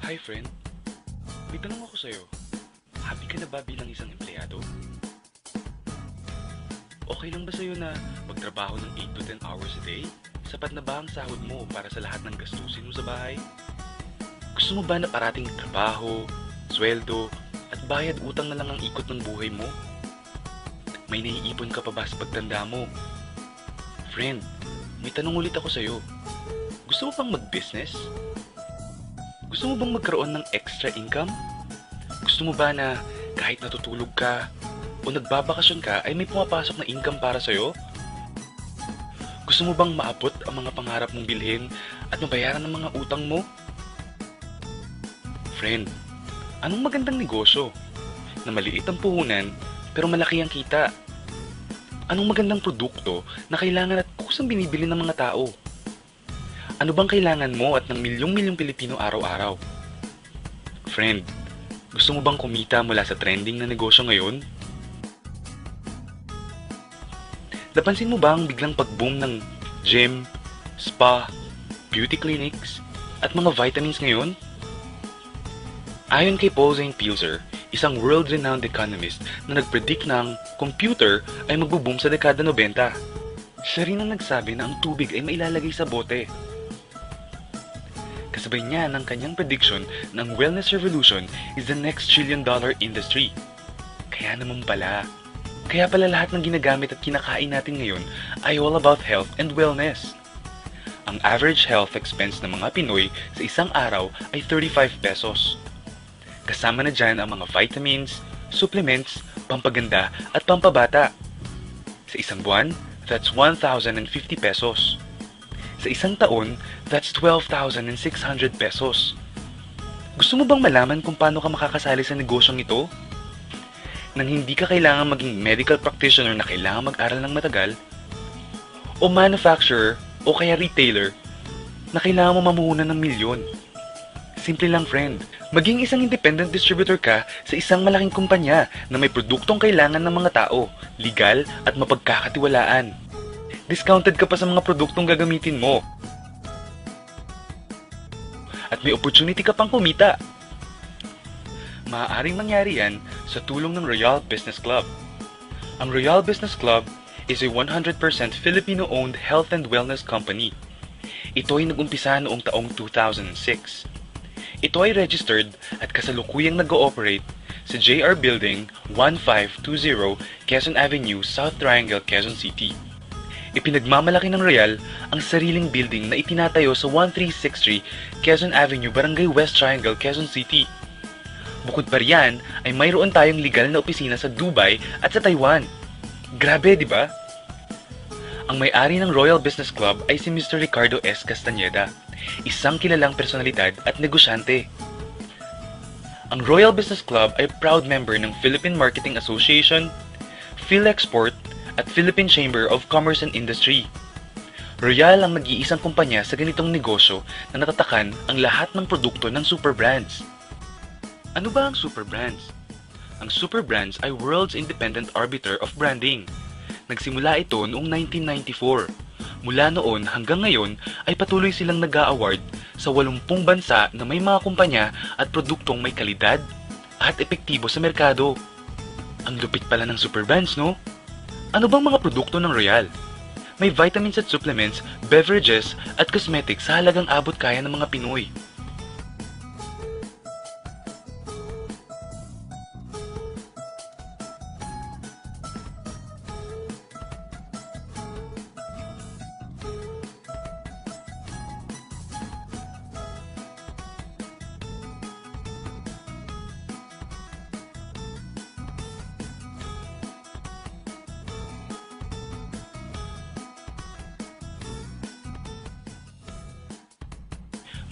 Hi friend, may tanong ako sa'yo. Happy ka na ba bilang isang empleyado? Okay lang ba sa'yo na magtrabaho ng 8 to 10 hours a day? Sapat na ba ang sahod mo para sa lahat ng gastusin mo sa bahay? Gusto mo ba na parating trabaho, sweldo, at bayad utang na lang ang ikot ng buhay mo? May naiipon ka pa ba sa pagtanda mo? Friend, may tanong ulit ako sa'yo. Gusto mo bang mag-business? Gusto mo bang magkaroon ng extra income? Gusto mo ba na kahit natutulog ka o nagbabakasyon ka ay may pumapasok na income para sa'yo? Gusto mo bang maabot ang mga pangarap mong bilhin at mabayaran ng mga utang mo? Friend, anong magandang negosyo na maliit ang puhunan pero malaki ang kita? Anong magandang produkto na kailangan at kusang binibili ng mga tao? Ano bang kailangan mo at ng milyong-milyong Pilipino araw-araw? Friend, gusto mo bang kumita mula sa trending na negosyo ngayon? Napansin mo ba ang biglang pag-boom ng gym, spa, beauty clinics, at mga vitamins ngayon? Ayon kay Paul Zane Pilzer, isang world-renowned economist na nag-predict na ang computer ay magbo-boom sa dekada 90. Siya rin ang nagsabi na ang tubig ay mailalagay sa bote. Kasabay niya ng kanyang prediction na ang wellness revolution is the next trillion-dollar industry. Kaya pala lahat ng ginagamit at kinakain natin ngayon ay all about health and wellness. Ang average health expense ng mga Pinoy sa isang araw ay 35 pesos. Kasama na dyan ang mga vitamins, supplements, pampaganda at pampabata. Sa isang buwan, that's 1,050 pesos. Sa isang taon, that's 12,600 pesos. Gusto mo bang malaman kung paano ka makakasali sa negosyong ito? Nang hindi ka kailangan maging medical practitioner na kailangan mag-aral ng matagal? O manufacturer o kaya retailer na kailangan mo mamuhunan ng milyon? Simple lang friend, maging isang independent distributor ka sa isang malaking kumpanya na may produktong kailangan ng mga tao, legal at mapagkakatiwalaan. Discounted ka pa sa mga produktong gagamitin mo. At may opportunity ka pang kumita. Maaaring mangyari yan sa tulong ng Royal Business Club. Ang Royal Business Club is a 100% Filipino-owned health and wellness company. Ito ay nag-umpisa noong taong 2006. Ito ay registered at kasalukuyang nag-ooperate sa JR Building 1520 Quezon Avenue, South Triangle, Quezon City. Ipinagmamalaki ng Royal ang sariling building na itinatayo sa 1363 Quezon Avenue, Barangay West Triangle, Quezon City. Bukod pa riyan ay mayroon tayong legal na opisina sa Dubai at sa Taiwan. Grabe, di ba? Ang may-ari ng Royal Business Club ay si Mr. Ricardo S. Castañeda, isang kilalang personalidad at negosyante. Ang Royal Business Club ay proud member ng Philippine Marketing Association, PhilExport, at Philippine Chamber of Commerce and Industry. Royal ang nag-iisang kumpanya sa ganitong negosyo na natatakan ang lahat ng produkto ng super brands. Ano ba ang super brands? Ang super brands ay world's independent arbiter of branding. Nagsimula ito noong 1994. Mula noon hanggang ngayon ay patuloy silang nag-a-award sa 80 bansa na may mga kumpanya at produktong may kalidad at epektibo sa merkado. Ang lupit pala ng super brands, no? Ano bang mga produkto ng Royal? May vitamins at supplements, beverages at cosmetics sa halagang abot kaya ng mga Pinoy.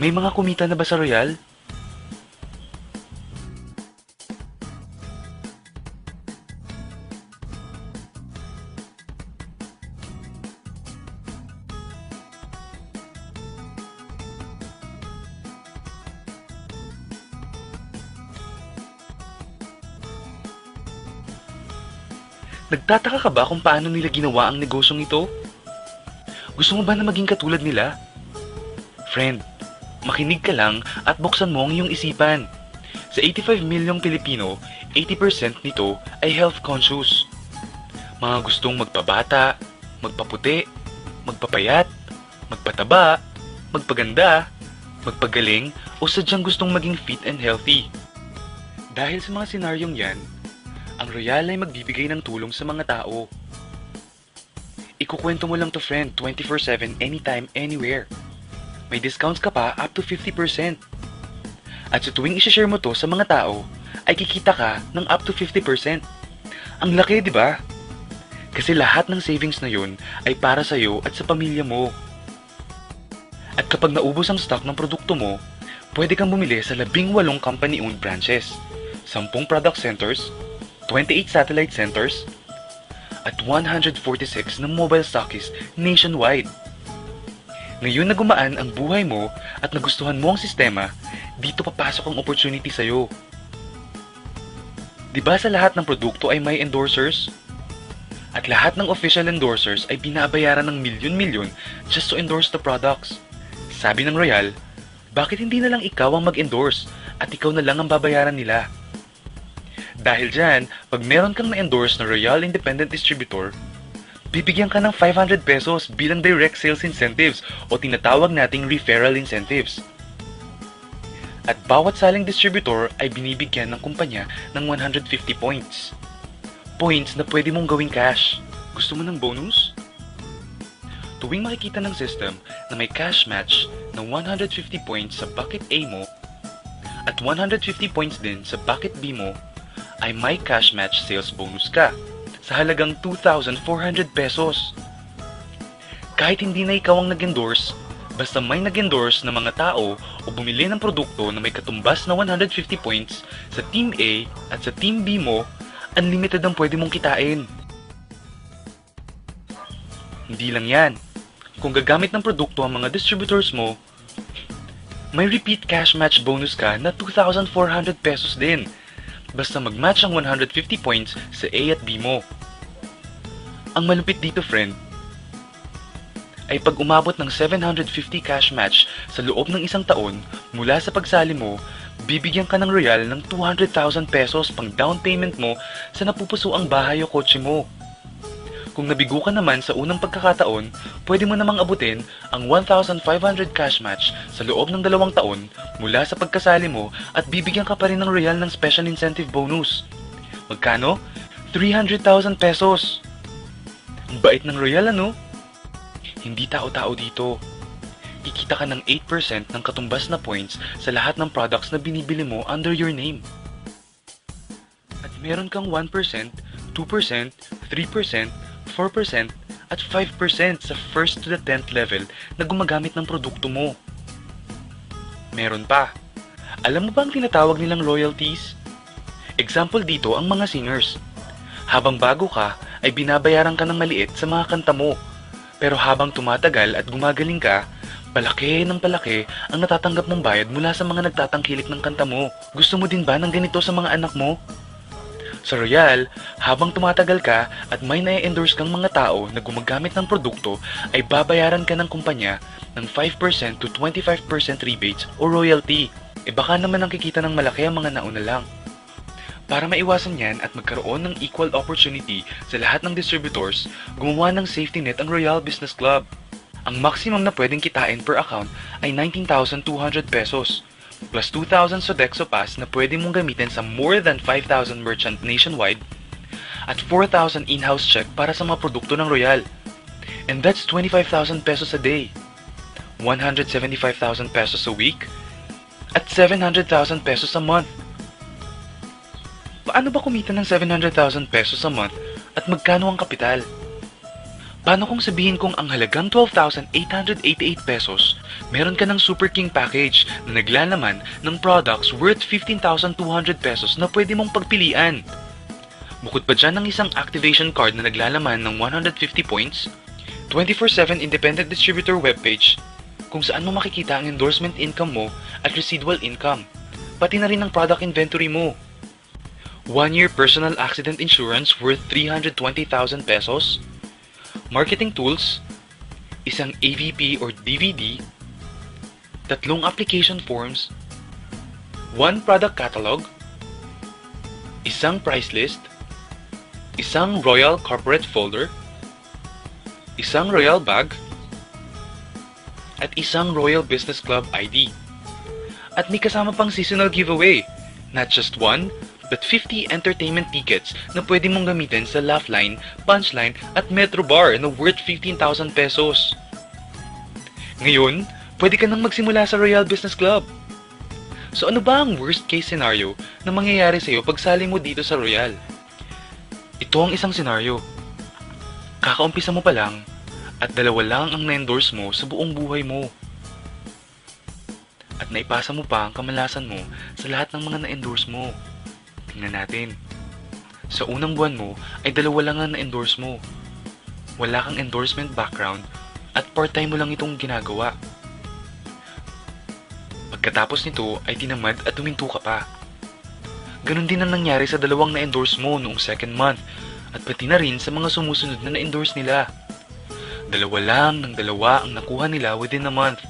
May mga kumita na ba sa Royal? Nagtataka ka ba kung paano nila ginawa ang negosyong ito? Gusto mo ba na maging katulad nila? Friend, Makinig ka lang at buksan mo ang iyong isipan. Sa 85 milyong Pilipino, 80% nito ay health conscious. Mga gustong magpabata, magpaputi, magpapayat, magpataba, magpaganda, magpagaling o sadyang gustong maging fit and healthy. Dahil sa mga senaryong yan, ang Royal ay magbibigay ng tulong sa mga tao. Ikukwento mo lang to friend 24/7 anytime, anywhere. May discounts ka pa up to 50%. At sa tuwing isishare mo to sa mga tao, ay kikita ka ng up to 50%. Ang laki, di ba? Kasi lahat ng savings na yun ay para sa'yo at sa pamilya mo. At kapag naubos ang stock ng produkto mo, pwede kang bumili sa 18 company-owned branches, 10 product centers, 28 satellite centers, at 146 na mobile stockists nationwide. Ngayon na gumaan ang buhay mo at nagustuhan mo ang sistema, dito papasok ang opportunity sa'yo. Diba sa lahat ng produkto ay may endorsers? At lahat ng official endorsers ay binabayaran ng milyon-milyon just to endorse the products. Sabi ng Royal, bakit hindi na lang ikaw ang mag-endorse at ikaw na lang ang babayaran nila? Dahil dyan, pag meron kang na-endorse na Royal Independent Distributor, bibigyan ka ng 500 pesos bilang direct sales incentives o tinatawag nating referral incentives. At bawat saling distributor ay binibigyan ng kumpanya ng 150 points. Points na pwede mong gawing cash. Gusto mo ng bonus? Tuwing makikita ng system na may cash match na 150 points sa bucket A mo at 150 points din sa bucket B mo, ay may cash match sales bonus ka sa halagang 2,400 pesos. Kahit hindi na ikaw ang nag-endorse, basta may nag-endorse na mga tao o bumili ng produkto na may katumbas na 150 points sa Team A at sa Team B mo, unlimited ang pwede mong kitain. Hindi lang yan. Kung gagamit ng produkto ang mga distributors mo, may repeat cash match bonus ka na 2,400 pesos din. Basta mag-match ang 150 points sa A at B mo. Ang malupit dito friend, ay pag umabot ng 750 cash match sa loob ng isang taon mula sa pagsali mo, bibigyan ka ng Royal ng 200,000 pesos pang down payment mo sa napupuso ang bahay o kotse mo. Kung nabigo ka naman sa unang pagkakataon, pwede mo namang abutin ang 1,500 cash match sa loob ng 2 taon mula sa pagkasali mo at bibigyan ka pa rin ng Royal ng special incentive bonus. Magkano? 300,000 pesos! Ang bait ng Royal ano? Hindi tao-tao dito. Kikita ka ng 8% ng katumbas na points sa lahat ng products na binibili mo under your name. At meron kang 1%, 2%, 3%, 4% at 5% sa first to the 10th level na gumagamit ng produkto mo. Meron pa. Alam mo ba ang tinatawag nilang royalties? Example dito ang mga singers. Habang bago ka, ay binabayaran ka ng maliit sa mga kanta mo. Pero habang tumatagal at gumagaling ka, palaki ng palaki ang natatanggap mong bayad mula sa mga nagtatangkilik ng kanta mo. Gusto mo din ba ng ganito sa mga anak mo? Sa Royal, habang tumatagal ka at may na-endorse kang mga tao na gumagamit ng produkto, ay babayaran ka ng kumpanya ng 5% to 25% rebates o royalty. E baka naman ang kikita ng malaki ang mga nauna lang. Para maiwasan yan at magkaroon ng equal opportunity sa lahat ng distributors, gumawa ng safety net ang Royal Business Club. Ang maximum na pwedeng kitain per account ay 19,200 pesos. Plus 2,000 Sodexo Pass na pwede mong gamitin sa more than 5,000 merchant nationwide at 4,000 in-house check para sa mga produkto ng Royal. And that's 25,000 pesos a day, 175,000 pesos a week, at 700,000 pesos a month. Paano ba kumita ng 700,000 pesos a month at magkano ang kapital? Paano kung sabihin kong ang halagang 12,888 pesos, meron ka ng Super King Package na naglalaman ng products worth 15,200 pesos na pwede mong pagpilian? Bukod pa dyan ng isang activation card na naglalaman ng 150 points, 24/7 independent distributor webpage kung saan mo makikita ang endorsement income mo at residual income, pati na rin ang product inventory mo. 1-year personal accident insurance worth 320,000 pesos, marketing tools, isang AVP or DVD, 3 application forms, 1 product catalog, isang price list, isang Royal Corporate Folder, isang Royal Bag, at isang Royal Business Club ID. At may kasama pang seasonal giveaway. Not just 1, but 50 entertainment tickets na pwede mong gamitin sa Laugh Line, Punchline, at Metro Bar na worth 15,000 pesos. Ngayon, pwede ka nang magsimula sa Royal Business Club. So ano ba ang worst case scenario na mangyayari sa'yo pag sali mo dito sa Royal? Ito ang isang scenario. Kakaumpisa mo pa lang at 2 lang ang na-endorse mo sa buong buhay mo. At naipasa mo pa ang kamalasan mo sa lahat ng mga na-endorse mo. Tingnan natin. Sa unang buwan mo ay 2 lang ang na-endorse mo. Wala kang endorsement background at part-time mo lang itong ginagawa. Pagkatapos nito ay tinamad at huminto ka pa. Ganon din ang nangyari sa 2 na-endorse mo noong second month at pati na rin sa mga sumusunod na na-endorse nila. 2 lang ng 2 ang nakuha nila within a month.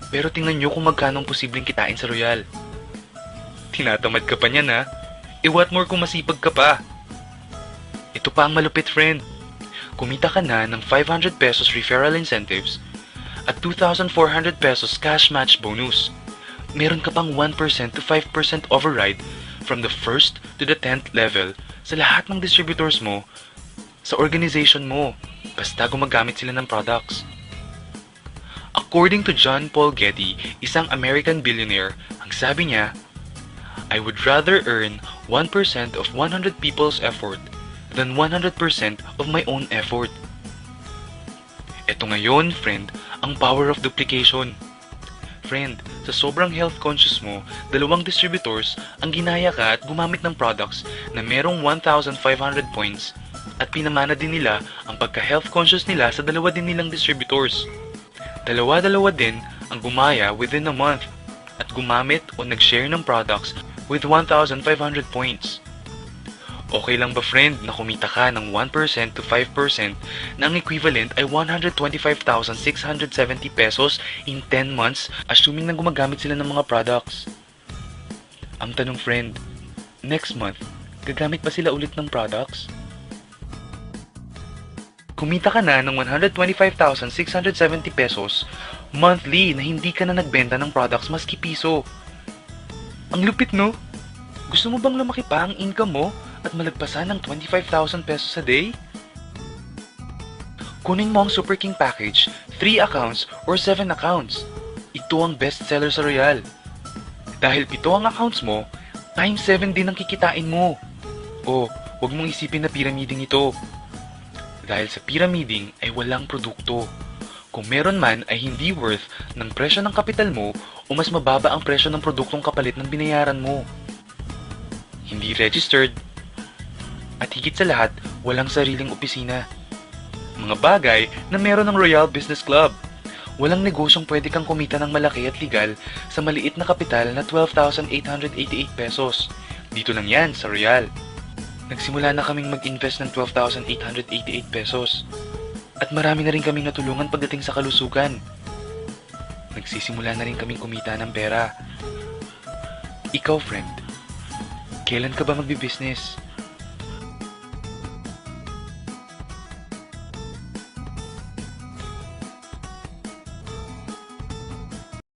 Pero tingnan nyo kung magkano ang posibleng kitain sa Royal. Tinatamad ka pa niyan ha? What more kung masipag ka pa? Ito pa ang malupit, friend. Kumita ka na ng 500 pesos referral incentives at 2,400 pesos cash match bonus. Meron ka pang 1% to 5% override from the 1st to the 10th level sa lahat ng distributors mo sa organization mo basta gumagamit sila ng products. According to John Paul Getty, isang American billionaire, ang sabi niya, I would rather earn 1% of 100 people's effort than 100% of my own effort. Ito ngayon, friend, ang power of duplication. Friend, sa sobrang health conscious mo, 2 distributors ang ginaya ka at gumamit ng products na merong 1,500 points at pinamana din nila ang pagka-health conscious nila sa 2 din nilang distributors. 2 din ang gumaya within a month at gumamit o nag-share ng products with 1,500 points. Okay lang ba, friend, na kumita ka ng 1% to 5% na ang equivalent ay 125,670 pesos in 10 months assuming na gumagamit sila ng mga products? Ang tanong, friend, next month, gagamit ba sila ulit ng products? Kumita ka na ng 125,670 pesos monthly na hindi ka na nagbenta ng products maski piso. Ang lupit, no? Gusto mo bang lumaki pa ang income mo at malagpasan ng 25,000 pesos a day? Kunin mo ang Super King Package, 3 accounts or 7 accounts. Ito ang best seller sa Royal. Dahil 7 ang accounts mo, times 7 din ang kikitain mo. O, huwag mong isipin na pyramiding ito. Dahil sa pyramiding ay walang produkto. Kung meron man ay hindi worth ng presyo ng kapital mo o mas mababa ang presyo ng produktong kapalit ng binayaran mo. Hindi registered. At higit sa lahat, walang sariling opisina. Mga bagay na meron ng Royal Business Club. Walang negosyong pwede kang kumita ng malaki at legal sa maliit na kapital na 12,888 pesos. Dito lang yan sa Royal. Nagsimula na kaming mag-invest ng 12,888 pesos. At marami na rin kaming natulungan pagdating sa kalusugan. Nagsisimula na rin kaming kumita ng pera. Ikaw, friend, kailan ka ba magbi-business?